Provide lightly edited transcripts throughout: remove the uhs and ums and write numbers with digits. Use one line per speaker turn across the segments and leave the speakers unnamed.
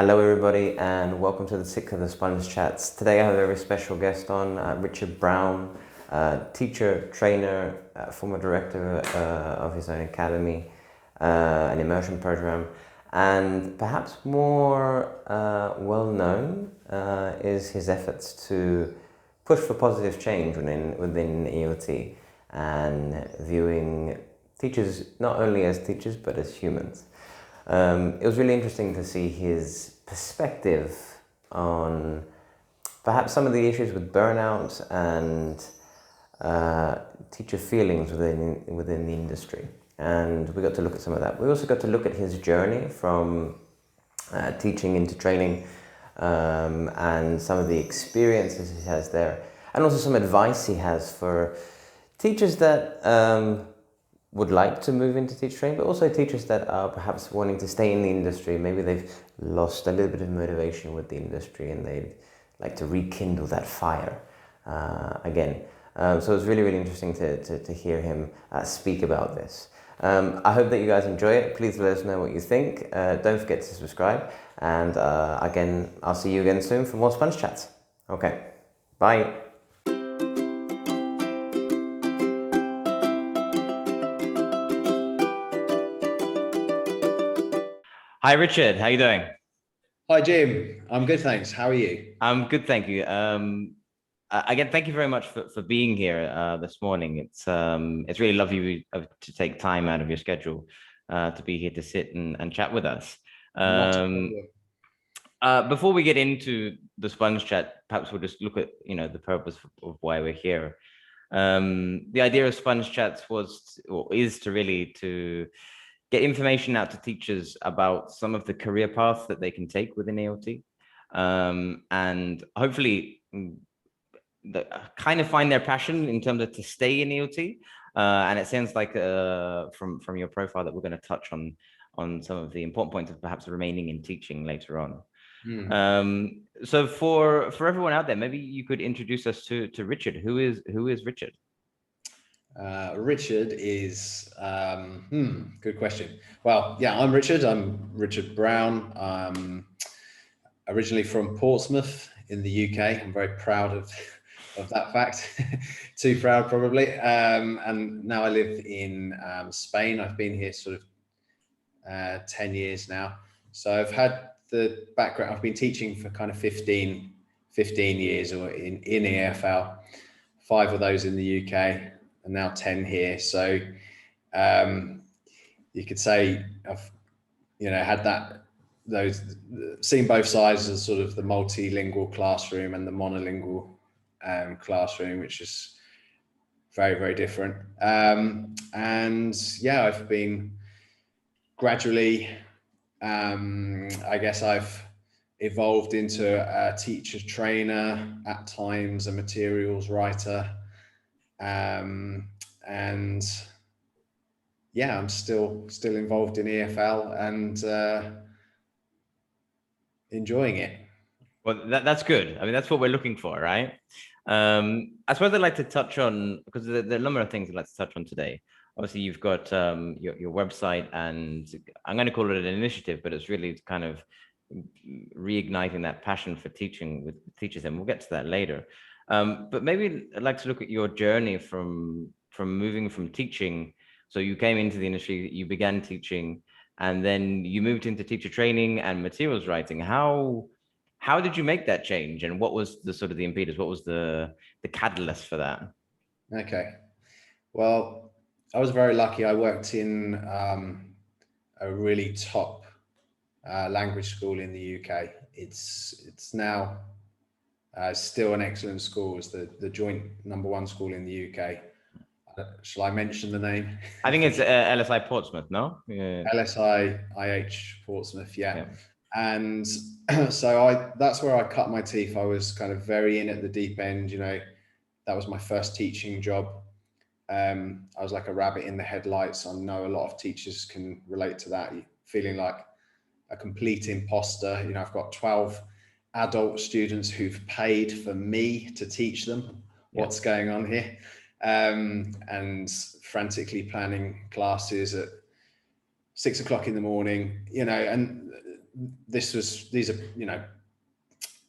Hello, everybody, and welcome to the Sick of the Sponge Chats. Today, I have a very special guest on, Richard Brown, teacher, trainer, former director of his own academy, an immersion program, and perhaps more well known is his efforts to push for positive change within EOT and viewing teachers not only as teachers but as humans. It was really interesting to see his perspective on perhaps some of the issues with burnout and teacher feelings within the industry. And we got to look at some of that. We also got to look at his journey from teaching into training, and some of the experiences he has there, and also some advice he has for teachers that would like to move into teacher training, but also teachers that are perhaps wanting to stay in the industry. Maybe they've lost a little bit of motivation with the industry and they'd like to rekindle that fire again. So it was really, really interesting to hear him speak about this. I hope that you guys enjoy it. Please let us know what you think. Don't forget to subscribe. And again, I'll see you again soon for more Sponge Chats. Okay, bye. Hi, Richard. How you doing?
Hi, Jim. I'm good, thanks. How are you?
I'm good, thank you. Again, thank you very much for being here this morning. It's really lovely to take time out of your schedule to be here to sit and chat with us. Before we get into the Sponge Chat, perhaps we'll just look at the purpose of why we're here. The idea of Sponge Chats is to get information out to teachers about some of the career paths that they can take within AOT, and hopefully kind of find their passion in terms of to stay in EOT. And it sounds like from your profile that we're going to touch on some of the important points of perhaps remaining in teaching later on. So for everyone out there, maybe you could introduce us to Richard. Who is Richard?
Richard is, good question. Well, yeah, I'm Richard. I'm Richard Brown. I'm originally from Portsmouth in the UK. I'm very proud of that fact. Too proud, probably. And now I live in Spain. I've been here sort of 10 years now. So I've had the background. I've been teaching for kind of 15 years or in EFL, 5 of those in the UK. And now 10 here. So you could say I've had seen both sides of sort of the multilingual classroom and the monolingual classroom, which is very, very different. And yeah, I've been gradually, I guess I've evolved into a teacher trainer, at times a materials writer. And yeah, I'm still involved in EFL and enjoying it.
Well, that's good. I mean, that's what we're looking for, right? I suppose I'd like to touch on, because there are a number of things I'd like to touch on today. Obviously, you've got your website, and I'm going to call it an initiative, but it's really kind of reigniting that passion for teaching with teachers, and we'll get to that later. But maybe I'd like to look at your journey from moving from teaching. So you came into the industry, you began teaching, and then you moved into teacher training and materials writing. How did you make that change, and what was the sort of the impetus? What was the catalyst for that?
Okay, well, I was very lucky. I worked in a really top language school in the UK. It's now still an excellent school. It's the joint #1 school in the UK. Shall I mention the name?
I think it's LSI Portsmouth, no?
Yeah. LSI IH Portsmouth, yeah. And so that's where I cut my teeth. I was kind of very in at the deep end. That was my first teaching job. I was like a rabbit in the headlights. I know a lot of teachers can relate to that. Feeling like a complete imposter. I've got 12 adult students who've paid for me to teach them what's going on here, and frantically planning classes at 6 o'clock in the morning, and these are, you know,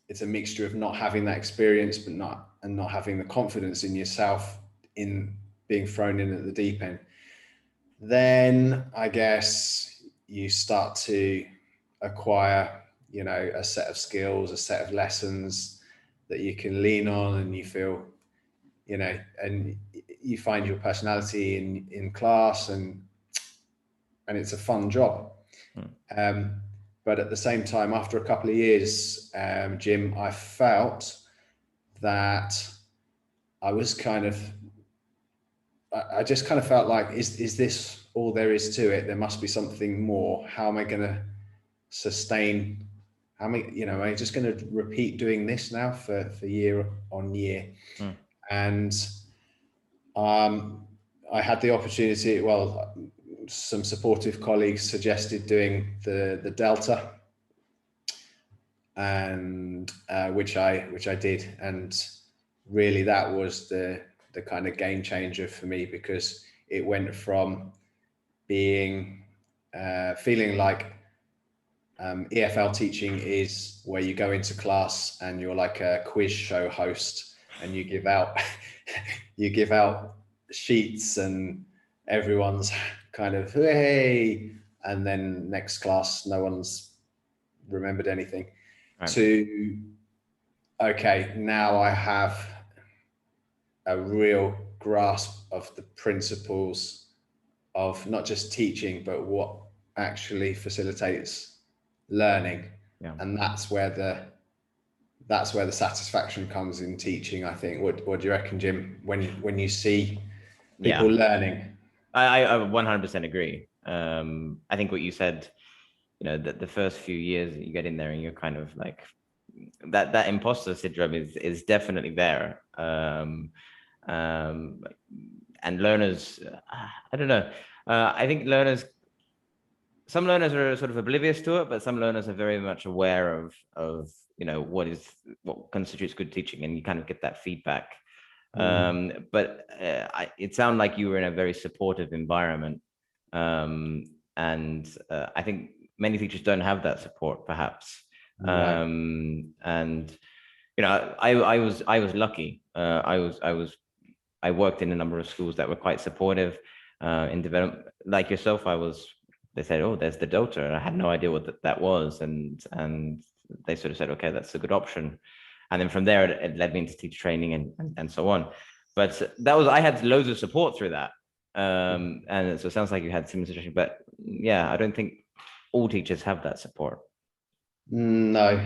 it's a mixture of not having that experience, but not having the confidence in yourself in being thrown in at the deep end. Then I guess you start to acquire, you know, a set of skills, a set of lessons that you can lean on, and you feel, you know, and you find your personality in class, and it's a fun job. But at the same time, after a couple of years, Jim, I felt that I was kind of, I just kind of felt like, is this all there is to it? There must be something more. How am I going to sustain? How am I, you know, am I just going to repeat doing this now for year on year? And I had the opportunity, well, some supportive colleagues suggested doing the Delta, and which I did, and really that was the kind of game changer for me, because it went from being feeling like EFL teaching is where you go into class and you're like a quiz show host, and you give out you give out sheets, and everyone's kind of, hey, and then next class no one's remembered anything. Right. To, okay, now I have a real grasp of the principles of not just teaching, but what actually facilitates learning. Yeah. And that's where the satisfaction comes in teaching, I think. What do you reckon, Jim, when you see people learning?
I 100% agree. I think what you said, you know, that the first few years that you get in there and you're kind of like, that imposter syndrome is definitely there. And learners, I don't know. I think some learners are sort of oblivious to it, but some learners are very much aware of you know, what constitutes good teaching, and you kind of get that feedback. But it sounded like you were in a very supportive environment, and I think many teachers don't have that support, perhaps. Right. And you know, I was lucky. I worked in a number of schools that were quite supportive in development. Like yourself, they said, oh, there's the Delta, and I had no idea what that was, and they sort of said, okay, that's a good option. And then from there, it led me into teacher training and so on. But I had loads of support through that. And so it sounds like you had similar situation, but yeah, I don't think all teachers have that support.
No,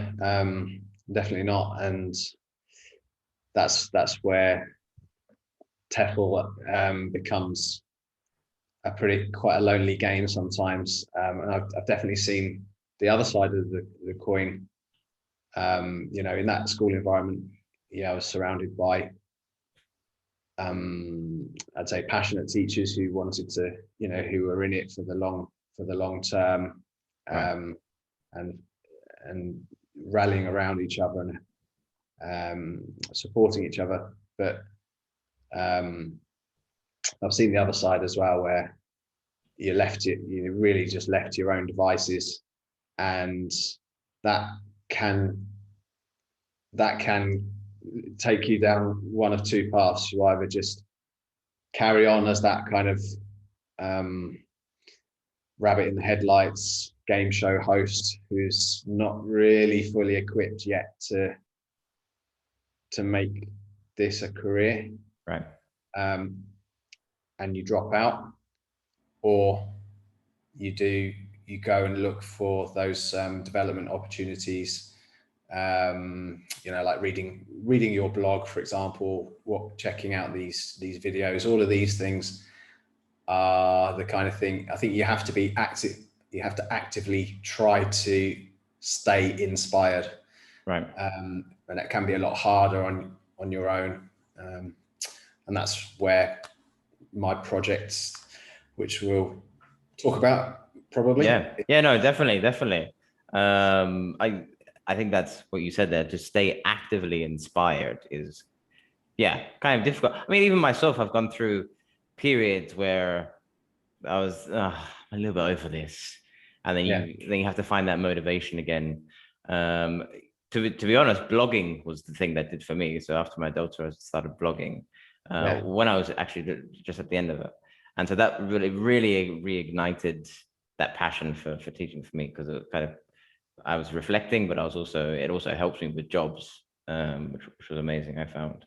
definitely not. And that's where TEFL becomes quite a lonely game sometimes. And I've definitely seen the other side of the coin. You know, in that school environment, I was surrounded by, I'd say, passionate teachers who wanted to, you know, who were in it for the long term, right. and rallying around each other and supporting each other. But I've seen the other side as well, where you really just left to your own devices, and that can take you down one of two paths. You either just carry on as that kind of rabbit in the headlights game show host who's not really fully equipped yet to make this a career,
right?
And you drop out, or you go and look for those development opportunities. You know, like reading your blog, for example, checking out these videos. All of these things are the kind of thing I think you have to be active. You have to actively try to stay inspired,
right?
And that can be a lot harder on your own. And that's where my projects, which we'll talk about probably.
Yeah, no, definitely. I think that's what you said there. To stay actively inspired is, kind of difficult. I mean, even myself, I've gone through periods where I was a little bit over this, and then
Yeah.
you have to find that motivation again. Um, to be honest, blogging was the thing that did for me. So after my daughter, I started blogging
Yeah.
when I was actually just at the end of it, and so that really reignited that passion for teaching for me, because it kind of, I was reflecting, but it also helps me with jobs, which was amazing, I found.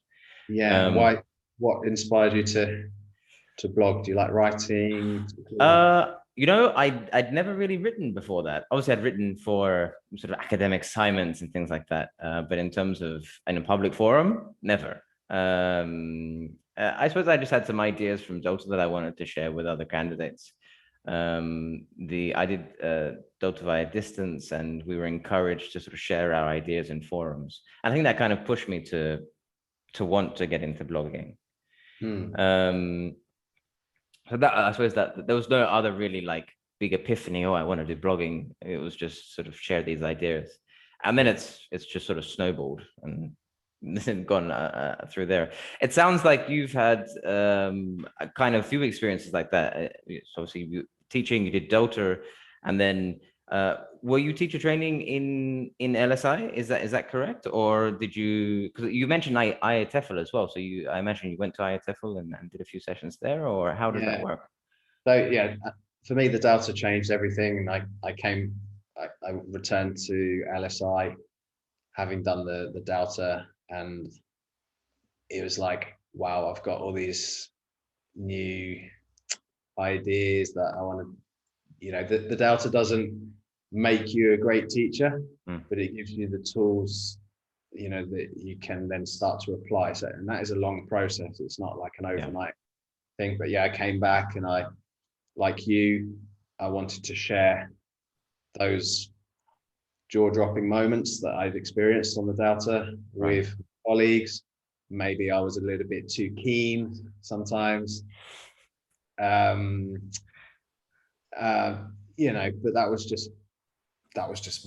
Yeah.
Um,
Why? What inspired you to blog? Do you like writing?
I'd never really written before that. Obviously, I'd written for sort of academic assignments and things like that. But in terms of in a public forum, never. I suppose I just had some ideas from Delta that I wanted to share with other candidates. I did Delta via distance, and we were encouraged to sort of share our ideas in forums. I think that kind of pushed me to want to get into blogging.
Hmm.
Um, so that, I suppose that there was no other really like big epiphany. Oh, I want to do blogging. It was just sort of share these ideas, and then it's just sort of snowballed and gone through there. It sounds like you've had a kind of few experiences like that. So obviously, teaching, you did Delta, and then were you teacher training in LSI? Is that correct, or did you? Because you mentioned IATEFL as well. So I imagine you went to IATEFL and did a few sessions there, or how does that
Yeah.
work?
So yeah, for me, the Delta changed everything, and I returned to LSI having done the Delta, and it was like, wow, I've got all these new ideas that I want to, the Delta doesn't make you a great teacher,
Mm,
but it gives you the tools, that you can then start to apply. So, and that is a long process. It's not like an
yeah,
overnight thing. But yeah, I came back and like you, I wanted to share those jaw-dropping moments that I'd experienced on the Delta
right,
with colleagues. Maybe I was a little bit too keen sometimes. Um, but that was just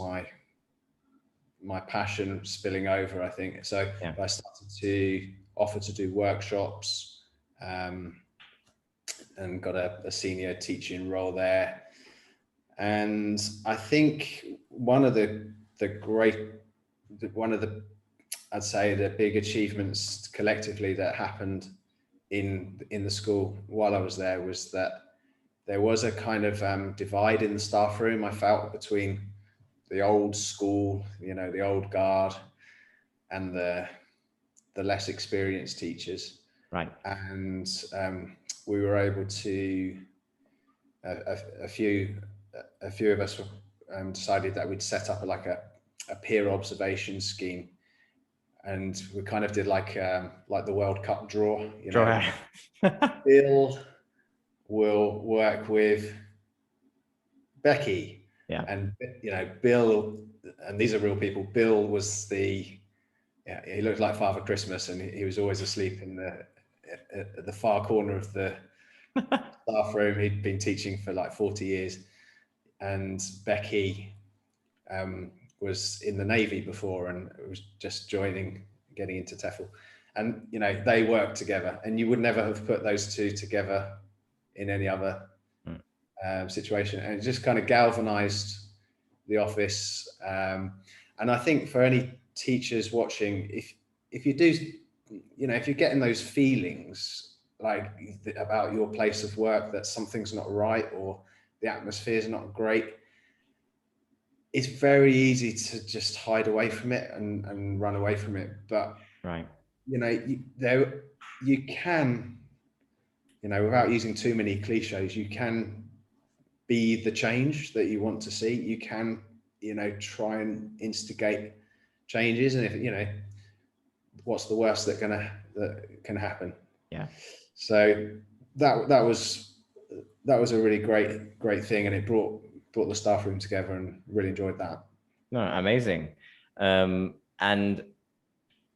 my passion spilling over, I think. So
yeah,
I started to offer to do workshops, um, and got a senior teaching role there. And I think the great one of the I'd say the big achievements collectively that happened in the school while I was there was that there was a kind of divide in the staff room, I felt, between the old school, the old guard, and the less experienced teachers.
right,
And we were able to a few of us decided that we'd set up a peer observation scheme, and we kind of did like the World Cup draw.
draw.
Bill will work with Becky,
Yeah,
and Bill, and these are real people. Bill was he looked like Father Christmas, and he was always asleep in the far corner of the staff room. He'd been teaching for like 40 years, and Becky was in the Navy before and was just getting into TEFL. And, they worked together, and you would never have put those two together in any other
mm,
situation. And it just kind of galvanized the office. And I think for any teachers watching, if you do, if you're getting those feelings like about your place of work, that something's not right or the atmosphere is not great, it's very easy to just hide away from it and run away from it. But
right,
you can, without using too many cliches, you can be the change that you want to see. You can, try and instigate changes, and if what's the worst that can happen?
yeah.
So that was a really great thing, and it brought the staff room together, and really enjoyed that.
No, amazing. And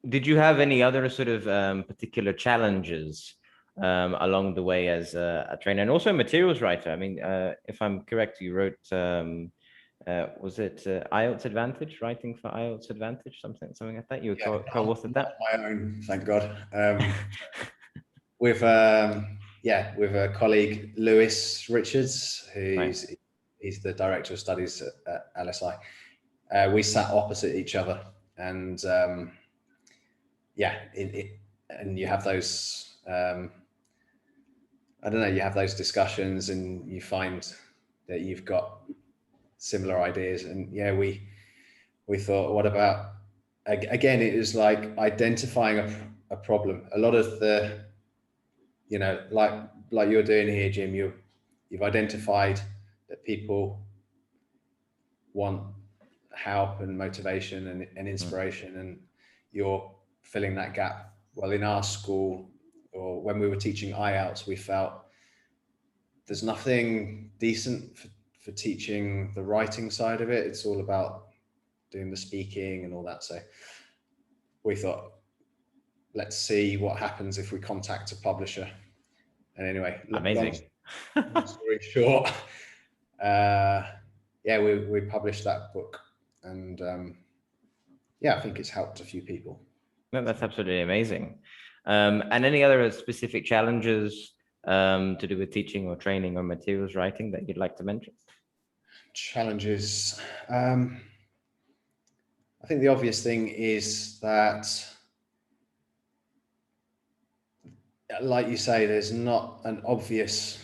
did you have any other sort of particular challenges along the way as a trainer and also a materials writer? I mean, if I'm correct, you wrote, was it IELTS Advantage, writing for IELTS Advantage, something like that? You
Yeah,
co-authored that?
not my own, thank God. With with a colleague, Lewis Richards,
Right.
he's the director of studies at LSI. We sat opposite each other, and and you have those. I don't know. You have those discussions, and you find that you've got similar ideas. And yeah, we thought, what about, again, it was like identifying a problem. A lot of the, like you're doing here, Jim, you've identified that people want help and motivation and inspiration, and you're filling that gap. Well, in our school, or when we were teaching IELTS, we felt there's nothing decent for teaching the writing side of it. It's all about doing the speaking and all that. So we thought, let's see what happens if we contact a publisher. And anyway,
amazing.
Long story short, we published that book, and I think it's helped a few people.
No, that's absolutely amazing. And any other specific challenges to do with teaching or training or materials writing that you'd like to mention?
Challenges. I think the obvious thing is that, like you say, there's not an obvious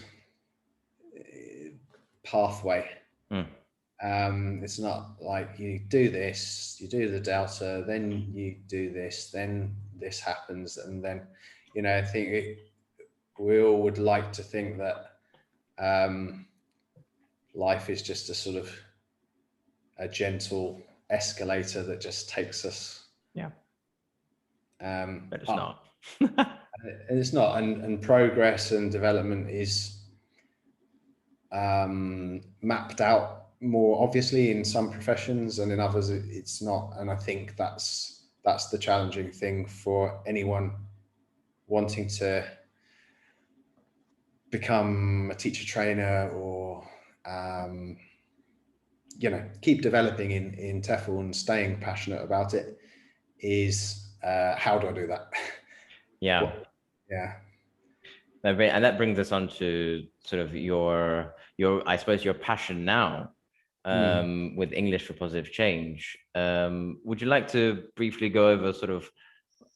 pathway. It's not like you do this, you do the delta, then you do this, then this happens, and then, I think we all would like to think that life is just a sort of a gentle escalator that just takes us.
Yeah. But it's not.
And it's not. And progress and development is mapped out more obviously in some professions, and in others it's not. And I think that's the challenging thing for anyone wanting to become a teacher trainer, or keep developing in TEFL and staying passionate about it, is how do I do that?
Yeah.
Yeah.
And that brings us on to sort of your I suppose your passion now with English for Positive Change. Would you like to briefly go over sort of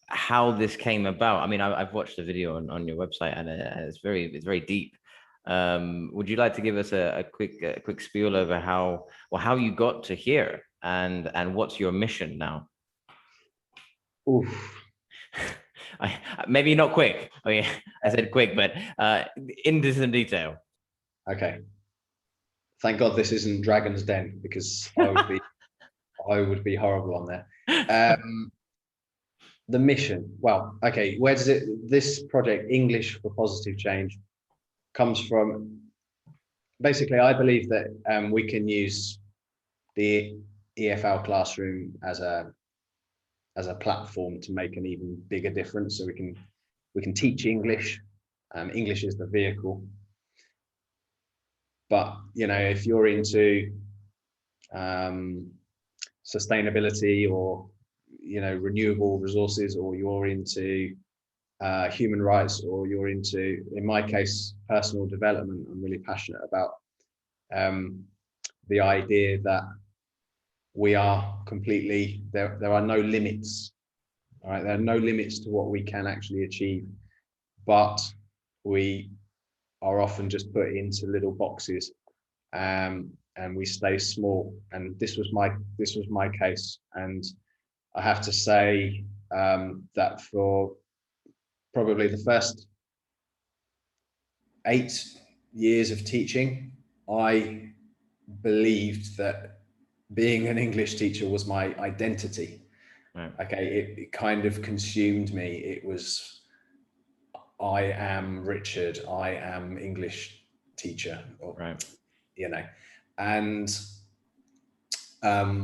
how this came about? I mean, I've watched the video on your website, and it's very deep. Would you like to give us a quick spiel over how you got to here, and what's your mission now?
Oof.
Maybe not quick. I mean, I said quick, but into some detail.
Okay. Thank God this isn't Dragon's Den, because I would be horrible on there. The mission. Well, okay. Where does this project, English for Positive Change, comes from? Basically, I believe that we can use the EFL classroom as a platform to make an even bigger difference. So we can teach English. English is the vehicle. But, if you're into sustainability, or, renewable resources, or you're into human rights, or you're into, in my case, personal development, I'm really passionate about the idea that we are completely, there are no limits. All right, there are no limits to what we can actually achieve, but we are often just put into little boxes, and we stay small. And this was my case, and I have to say that for probably the first 8 years of teaching, I believed that being an English teacher was my identity. Right. Okay, it kind of consumed me. It was, I am Richard, I am English teacher, or, right. And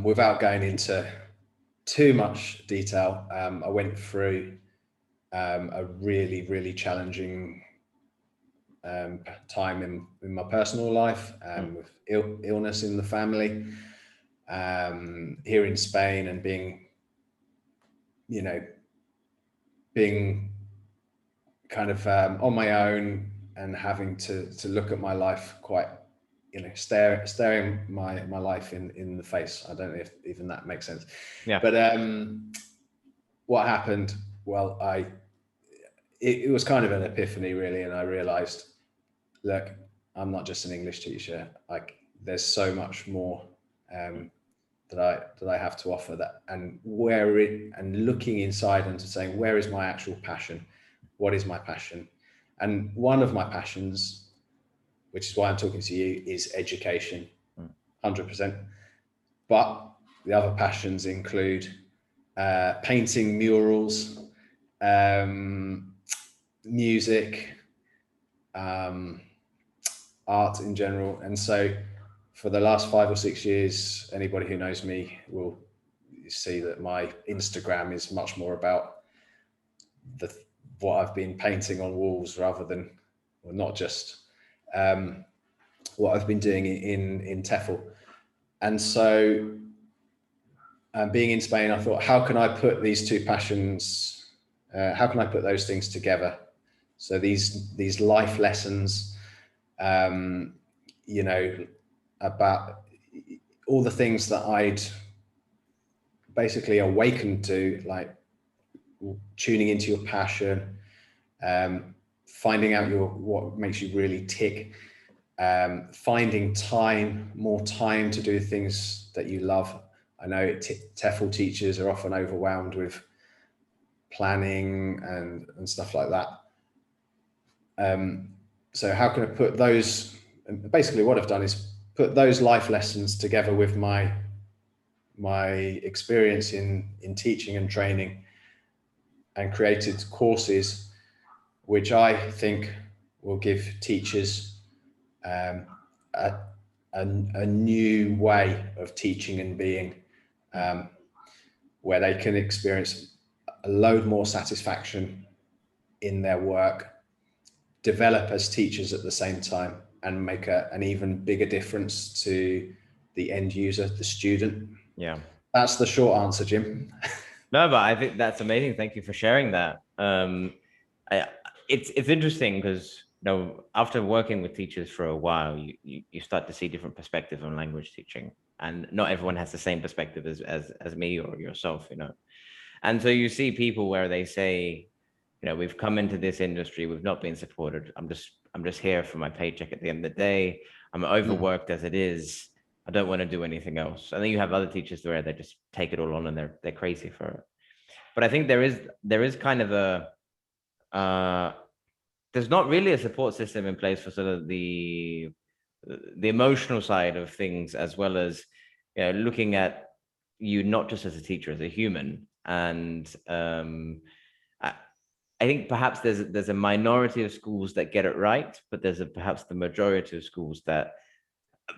without going into too much detail, I went through a really, really challenging time in my personal life, with illness in the family, here in Spain, and being kind of on my own, and having to look at my life quite staring my life in the face. I don't know if even that makes sense.
Yeah.
But what happened? Well, it was kind of an epiphany, really, and I realized, look, I'm not just an English teacher. Like, there's so much more that I have to offer. That, and looking inside and saying, where is my actual passion? What is my passion? And one of my passions, which is why I'm talking to you, is education, 100%. But the other passions include painting murals, music, um, art in general. And so for the last 5 or 6 years, anybody who knows me will see that my Instagram is much more about the what I've been painting on walls rather than, well, not just what I've been doing in TEFL. And so, being in Spain, I thought, how can I put these two passions? How can I put those things together? So these life lessons, you know, about all the things that I'd basically awakened to, like tuning into your passion, finding out what makes you really tick, finding more time to do things that you love. I know TEFL teachers are often overwhelmed with planning and stuff like that. So how can I put those? Basically, what I've done is put those life lessons together with my experience in teaching and training, and created courses which I think will give teachers a, a new way of teaching and being, where they can experience a load more satisfaction in their work, develop as teachers at the same time, and make an even bigger difference to the end user, the student.
Yeah.
That's the short answer, Jim.
No, but I think that's amazing. Thank you for sharing that. It's interesting because, after working with teachers for a while, you start to see different perspectives on language teaching, and not everyone has the same perspective as me or yourself, And so you see people where they say, we've come into this industry, we've not been supported. I'm just here for my paycheck at the end of the day. I'm overworked as it is. I don't want to do anything else. And then you have other teachers where they just take it all on and they're crazy for it. But I think there is kind of there's not really a support system in place for sort of the emotional side of things, as well as looking at you not just as a teacher, as a human. And I think perhaps there's a minority of schools that get it right, but there's perhaps the majority of schools that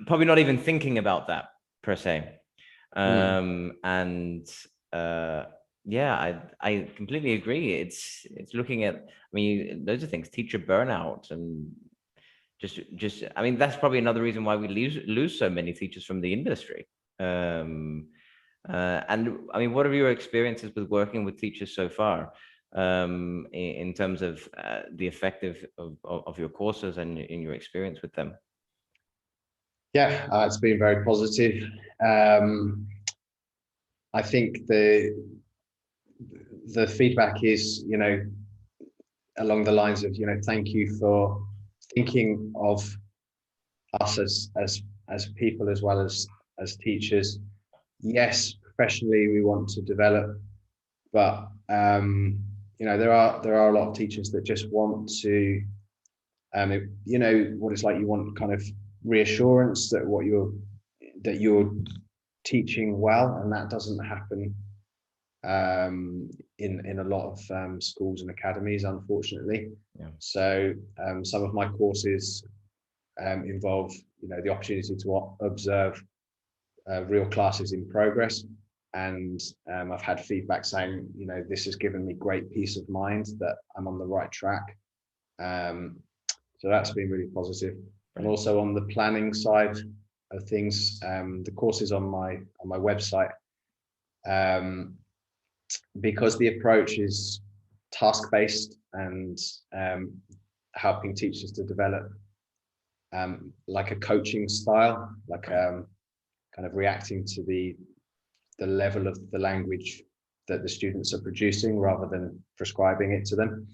probably not even thinking about that per se. And yeah, I completely agree. It's looking at, those are things, teacher burnout, and just I mean, that's probably another reason why we lose so many teachers from the industry. And I mean, what are your experiences with working with teachers so far, in terms of the effect of your courses and in your experience with them?
Yeah, it's been very positive. I think the feedback is, along the lines of, thank you for thinking of us as people as well as teachers. Yes, professionally we want to develop, but there are a lot of teachers that just want to, what it's like. You want kind of reassurance that you're teaching well, and that doesn't happen in a lot of schools and academies, unfortunately.
Yeah.
So some of my courses involve, the opportunity to observe real classes in progress, and I've had feedback saying, this has given me great peace of mind that I'm on the right track. So that's been really positive. And also on the planning side of things, the courses on my website, because the approach is task-based and helping teachers to develop like a coaching style, like kind of reacting to the level of the language that the students are producing rather than prescribing it to them.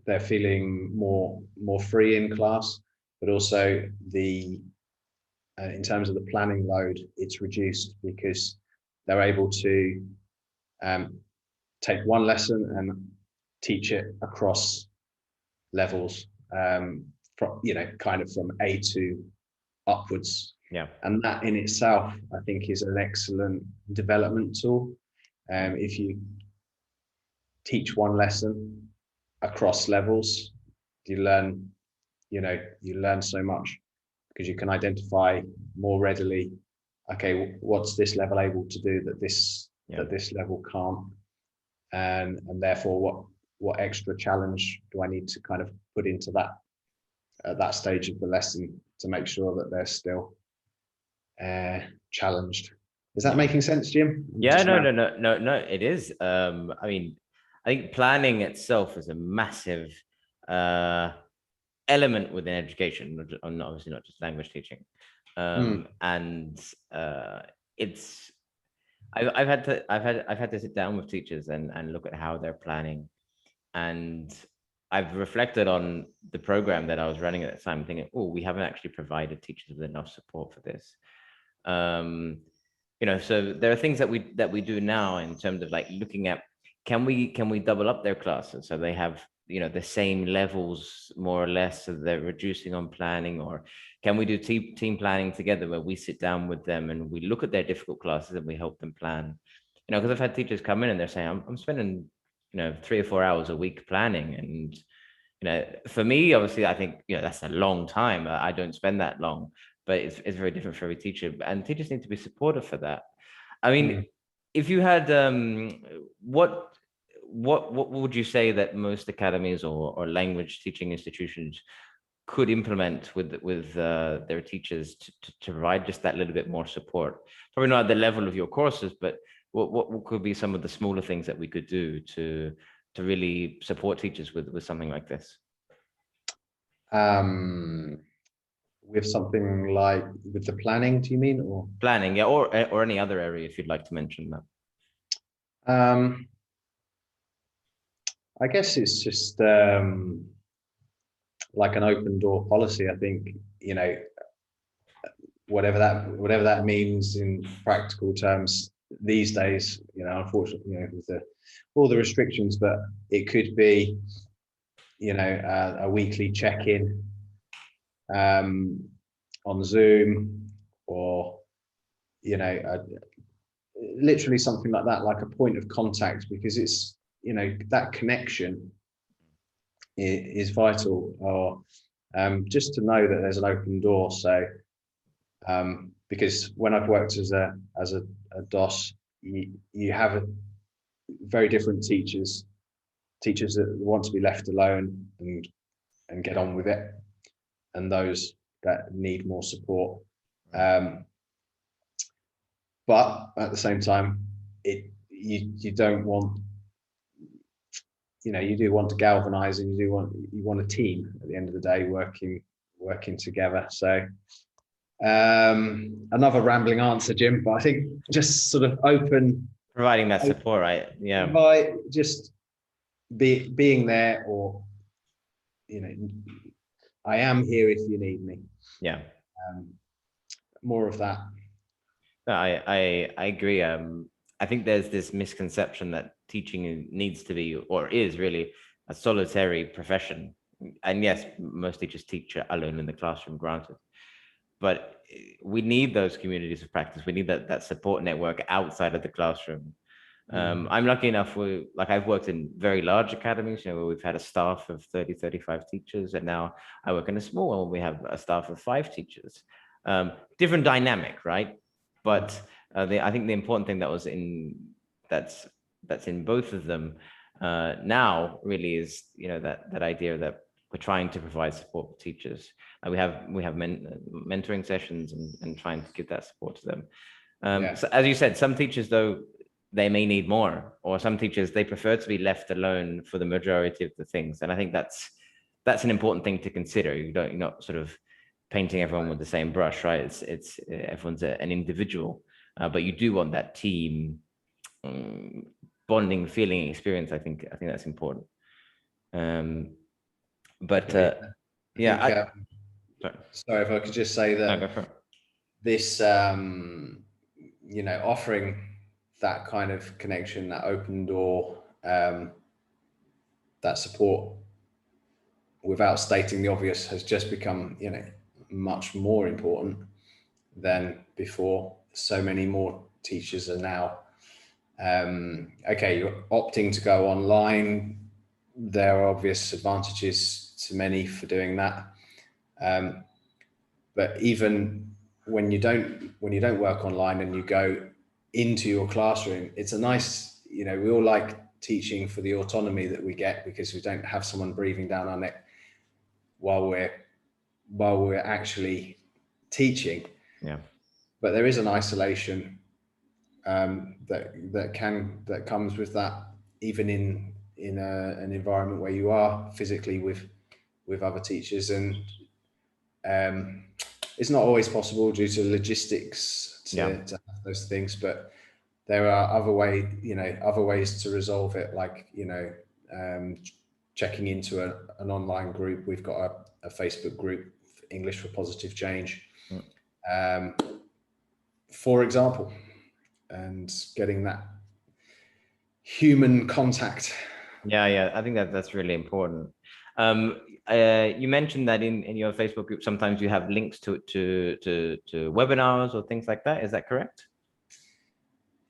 They're feeling more free in class, but also the in terms of the planning load, it's reduced because they're able to take one lesson and teach it across levels, from, kind of from A to upwards.
Yeah.
And that in itself, I think, is an excellent development tool. If you teach one lesson across levels, you learn so much, because you can identify more readily, okay, what's this level able to do that this level can't, and therefore what extra challenge do I need to kind of put into that at that stage of the lesson to make sure that they're still challenged. Is that making sense, Jim?
Yeah, no, it is. I mean, I think planning itself is a massive element within education, obviously not just language teaching. And it's I've had to sit down with teachers and look at how they're planning, and I've reflected on the program that I was running at the time, thinking, oh, we haven't actually provided teachers with enough support for this. So there are things that we do now in terms of like looking at, can we double up their classes so they have the same levels more or less, so they're reducing on planning, or can we do team planning together where we sit down with them and we look at their difficult classes and we help them plan. Because I've had teachers come in and they're saying, I'm spending 3 or 4 hours a week planning, and for me, obviously, I think that's a long time. I don't spend that long, but it's very different for every teacher, and teachers need to be supportive for that. I mean, if you had what would you say that most academies or language teaching institutions could implement with their teachers to provide just that little bit more support? Probably not at the level of your courses, but what could be some of the smaller things that we could do to really support teachers with something like this?
With something like with the planning, do you mean, or
planning? Yeah, or any other area if you'd like to mention that.
I guess it's just like an open door policy. I think whatever that means in practical terms these days. Unfortunately, with all the restrictions, but it could be a weekly check-in on Zoom, or literally something like that, like a point of contact, because it's that connection is vital, or just to know that there's an open door. So because when I've worked as a DOS, you have very different teachers that want to be left alone and get on with it, and those that need more support. But at the same time, you don't want, you do want to galvanize, and you want a team at the end of the day working together. So another rambling answer, Jim, but I think just sort of
providing that support, right? Yeah.
By just being there, or I am here if you need me.
Yeah.
More of that.
No, I agree. I think there's this misconception that teaching needs to be, or is really, a solitary profession. And yes, most teachers teach alone in the classroom, granted. But we need those communities of practice. We need that support network outside of the classroom. I'm lucky enough, I've worked in very large academies, where we've had a staff of 30, 35 teachers, and now I work in a small one where we have a staff of 5 teachers. Different dynamic, right? But I think the important thing that's in both of them now really is that idea that we're trying to provide support for teachers. We have mentoring sessions and trying to give that support to them. So as you said, some teachers, though, they may need more, or some teachers, they prefer to be left alone for the majority of the things. And I think that's that's an important thing to consider. You're not sort of painting everyone with the same brush, right? It's everyone's an individual, but you do want that team bonding feeling experience. I think that's important. But
I think,
yeah,
sorry, if I could just say
no, go
that
for it.
this, offering that kind of connection, that open door, that support without stating the obvious has just become, much more important than before. So many more teachers are now, okay, you're opting to go online. There are obvious advantages to many for doing that. But even when you don't work online and you go into your classroom, it's a nice, we all like teaching for the autonomy that we get because we don't have someone breathing down our neck while we're actually teaching.
Yeah.
But there is an isolation that comes with that, even in an environment where you are physically with other teachers, and it's not always possible due to logistics to have those things. But there are other ways to resolve it, like checking into an online group. We've got a Facebook group, English for Positive Change, for example, and getting that human contact.
Yeah, I think that's really important. You mentioned that in your Facebook group, sometimes you have links to webinars or things like that. Is that correct?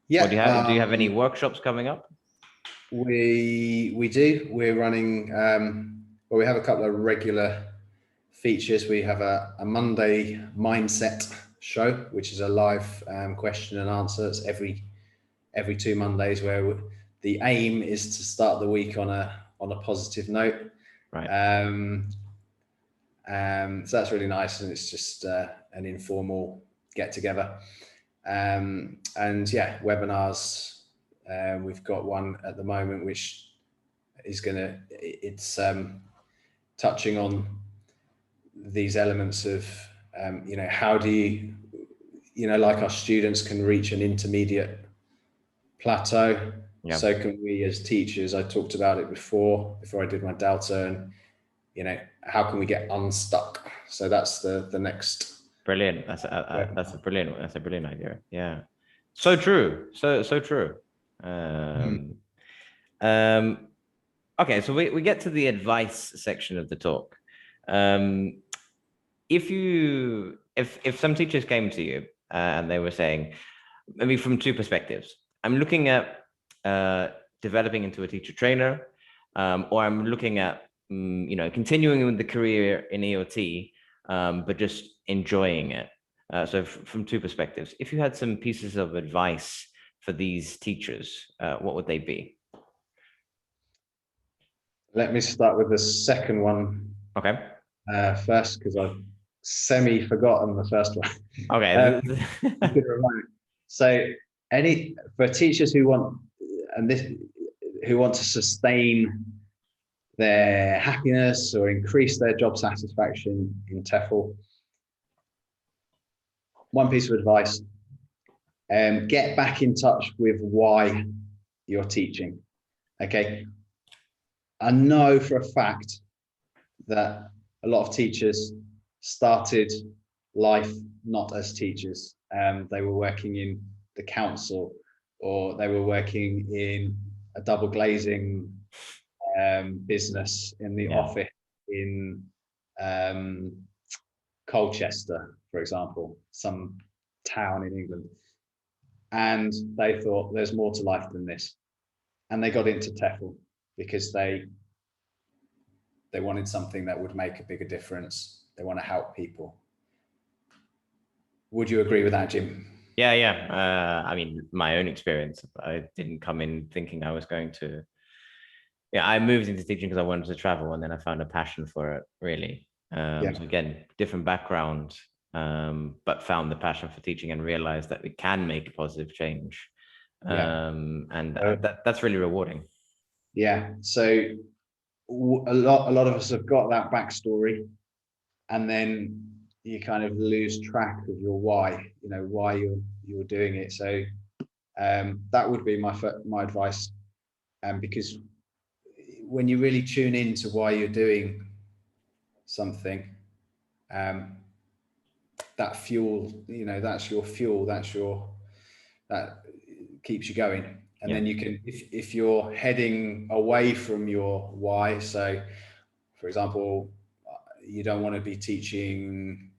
Yeah.
Or do you have any workshops coming up?
We do. We're running. Well, we have a couple of regular features. We have a Monday mindset show, which is a live question and answer. It's every 2 Mondays, where the aim is to start the week on a positive note.
Right.
So that's really nice, and it's just an informal get together. And yeah, webinars. We've got one at the moment which is it's touching on these elements of how do you like our students can reach an intermediate plateau.
Yeah.
So can we as teachers. I talked about it before I did my Delta, and how can we get unstuck? So that's the next.
Brilliant. That's a brilliant idea. Yeah. So true. So true. Okay, so we get to the advice section of the talk. If some teachers came to you and they were saying, maybe from two perspectives, I'm looking at developing into a teacher trainer, or I'm looking at continuing with the career in EOT, but just enjoying it. So from two perspectives, if you had some pieces of advice for these teachers, what would they be?
Let me start with the second one.
Okay.
First, because I've semi-forgotten the first one.
Okay.
So, for teachers who want to sustain their happiness or increase their job satisfaction in TEFL, one piece of advice: get back in touch with why you're teaching. Okay. I know for a fact that a lot of teachers started life not as teachers. They were working in the council, or they were working in a double glazing business in the office in Colchester, for example, some town in England. And they thought there's more to life than this. And they got into TEFL because they wanted something that would make a bigger difference. They want to help people. Would you agree with that, Jim?
Yeah. I mean, my own experience, I didn't come in thinking I was going to. Yeah, I moved into teaching because I wanted to travel, and then I found a passion for it, really. So again, different background, but found the passion for teaching and realized that we can make a positive change. And that's really rewarding.
Yeah. So a lot of us have got that backstory, and then you kind of lose track of your why, why you're doing it. So that would be my advice. Because when you really tune into why you're doing something, that fuel, that's your fuel, that keeps you going. And then you can, if you're heading away from your why, so for example, you don't want to be teaching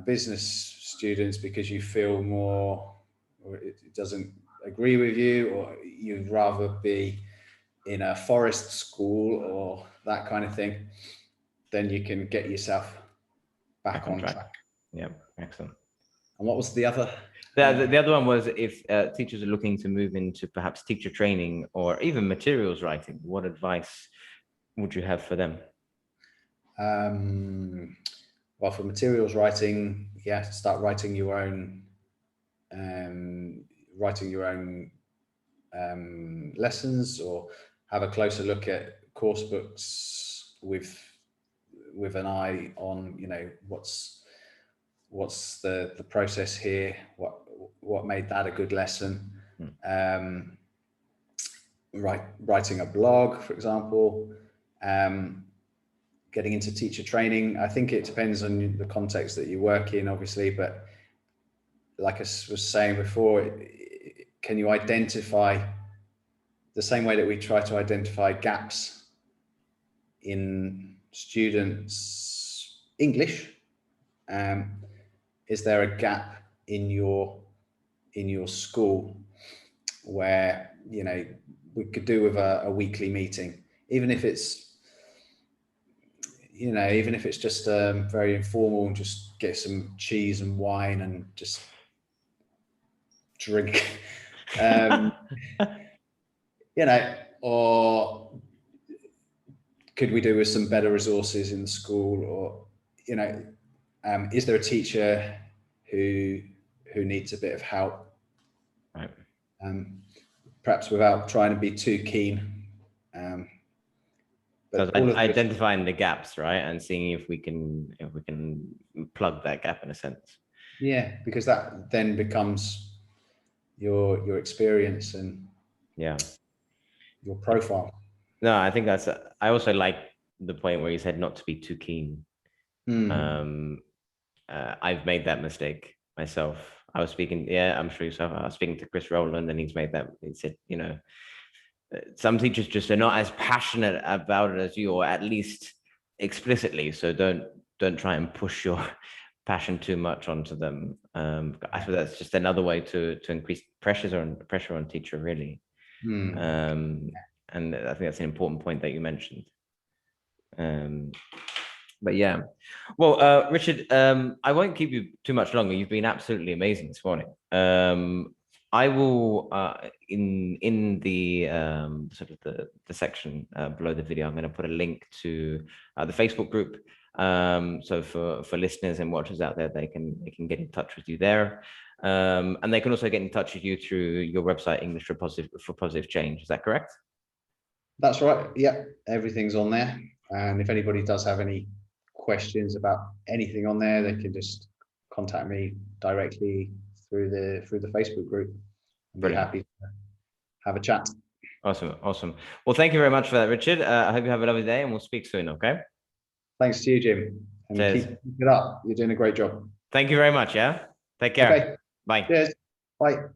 business students because you feel more, or it doesn't agree with you, or you'd rather be in a forest school or that kind of thing, then you can get yourself back on track.
Yeah, excellent.
And what was the other?
The other one was if teachers are looking to move into perhaps teacher training or even materials writing, what advice would you have for them?
Well, for materials writing, start writing your own, lessons, or have a closer look at course books with an eye on, what's the process here, what made that a good lesson. Writing a blog, for example, getting into teacher training. I think it depends on the context that you work in, obviously, but like I was saying before, can you identify the same way that we try to identify gaps in students' English? Is there a gap in your school where we could do with a weekly meeting, even if it's just very informal, and just get some cheese and wine and just drink, or could we do with some better resources in the school, or is there a teacher who needs a bit of help?
Right.
Perhaps without trying to be too keen.
But identifying the gaps, right, and seeing if we can plug that gap in a sense.
Yeah, because that then becomes your experience and your profile.
No, I think that's. I also like the point where you said not to be too keen. I've made that mistake myself. I was speaking. Yeah, I'm sure yourself. I was speaking to Chris Rowland, and he's made that. He said, some teachers just are not as passionate about it as you, or at least explicitly. So don't try and push your passion too much onto them. I suppose that's just another way to increase pressure on teacher, really. And I think that's an important point that you mentioned. But yeah, well, Richard, I won't keep you too much longer. You've been absolutely amazing this morning. I will in the sort of the section below the video, I'm going to put a link to the Facebook group. So for listeners and watchers out there, they can get in touch with you there, and they can also get in touch with you through your website, English for Positive Change. Is that correct?
That's right. Yeah, everything's on there. And if anybody does have any questions about anything on there, they can just contact me directly through the Facebook group. I'd be happy to have a chat.
Awesome. Well, thank you very much for that, Richard. I hope you have a lovely day, and we'll speak soon. Okay.
Thanks to you, Jim. And keep it up. You're doing a great job.
Thank you very much. Yeah. Take care.
Okay.
Bye.
Cheers. Bye.